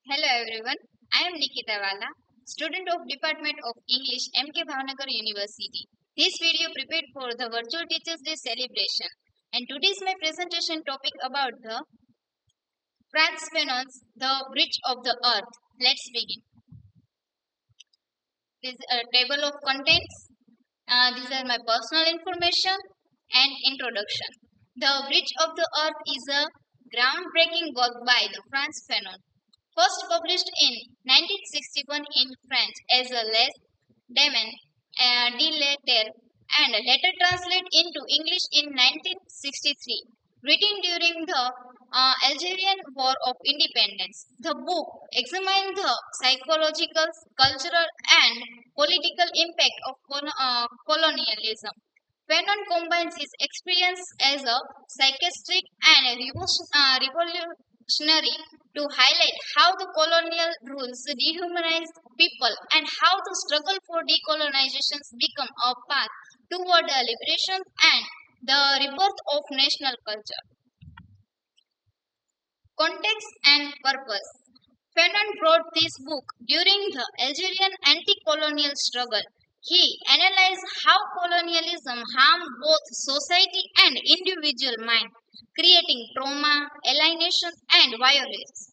Hello everyone, I am Nikita Vala, student of Department of English MKBU University. This video prepared for the Virtual Teachers Day celebration, and today is my presentation topic about the Frantz Fanon's The Bridge of the Earth. Let's begin. This is a table of contents. These are my personal information and introduction. The Bridge of the Earth is a groundbreaking work by the Frantz Fanon, first published in 1961 in French as a Les Damen de la Terre and later translated into English in 1963. Written during the Algerian War of Independence, the book examined the psychological, cultural, and political impact of colonialism. Fanon combines his experience as a psychiatric and a revolutionary to highlight how the colonial rules dehumanized people and how the struggle for decolonization become a path toward a liberation and the rebirth of national culture. Context and purpose. Fanon wrote this book during the Algerian anti-colonial struggle. He analyzed how colonialism harmed both society and individual mind, creating trauma, alienation, and violence.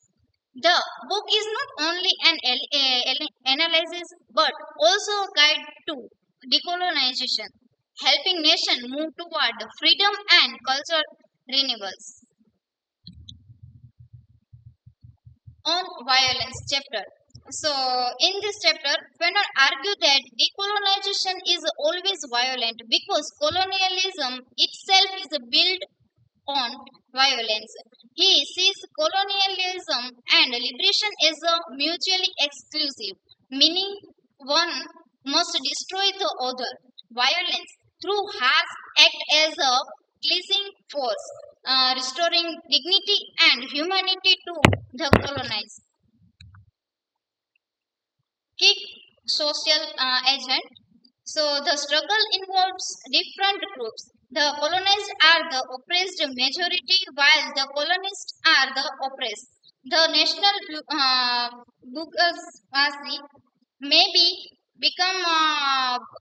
The book is not only an analysis but also a guide to decolonization, helping nations move toward freedom and cultural renewals. On violence chapter. So, in this chapter, Fanon argued that decolonization is always violent because colonialism itself is built on violence. He sees colonialism and liberation as a mutually exclusive, meaning one must destroy the other. Violence through harsh act as a cleansing force, restoring dignity and humanity to the colonized. Key social agent. So the struggle involves different groups. The colonized are the oppressed majority, while the colonists are the oppressed. The national bourgeoisie may become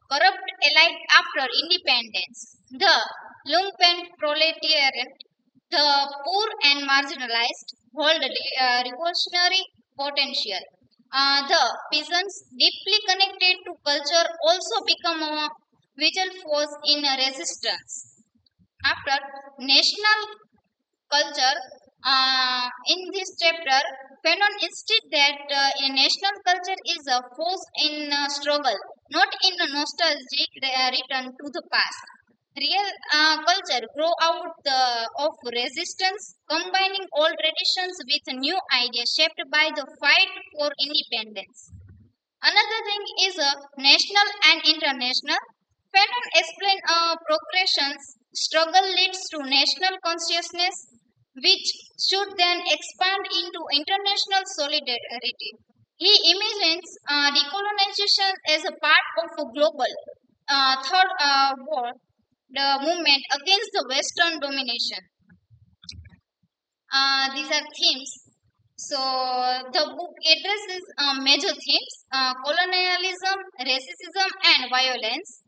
corrupt elite after independence. The lumpenproletariat, the poor and marginalized, hold revolutionary potential. The peasants, deeply connected to culture, also become a vital force in resistance. After national culture, in this chapter, Fanon instead that a national culture is a force in struggle, not in a nostalgic return to the past. Real culture grow out of resistance, combining old traditions with new ideas shaped by the fight for independence. Another thing is national and international. Fanon explained progressions. Struggle leads to national consciousness, which should then expand into international solidarity. He imagines decolonization as a part of a global third war, the movement against the Western domination. These are themes. So the book addresses major themes: colonialism, racism, and violence.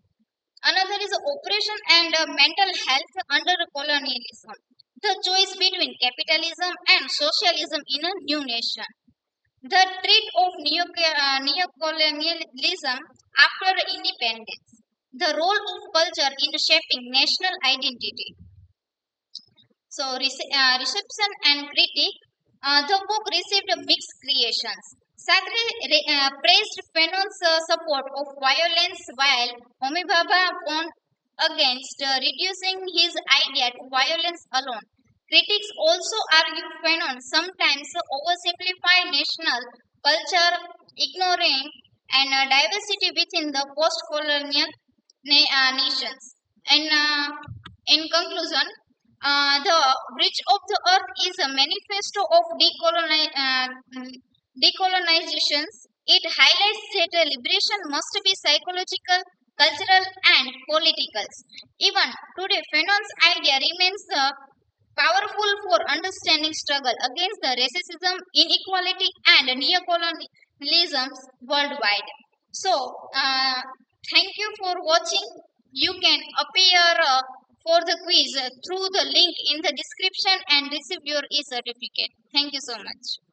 Another is oppression and mental health under colonialism. The choice between capitalism and socialism in a new nation. The threat of neo-colonialism after independence. The role of culture in shaping national identity. So, reception and critique. The book received mixed creations. Sacre praised Fanon's support of violence while Homibaba warned against reducing his idea to violence alone. Critics also argue Fanon sometimes oversimplify national culture, ignoring and diversity within the post-colonial nations. And in conclusion, the Bridge of the Earth is a manifesto of decolonizations. It highlights that liberation must be psychological, cultural, and political. Even today, Fanon's idea remains powerful for understanding struggle against the racism, inequality, and neo-colonialism worldwide. So, thank you for watching. You can appear for the quiz through the link in the description and receive your e-certificate. Thank you so much.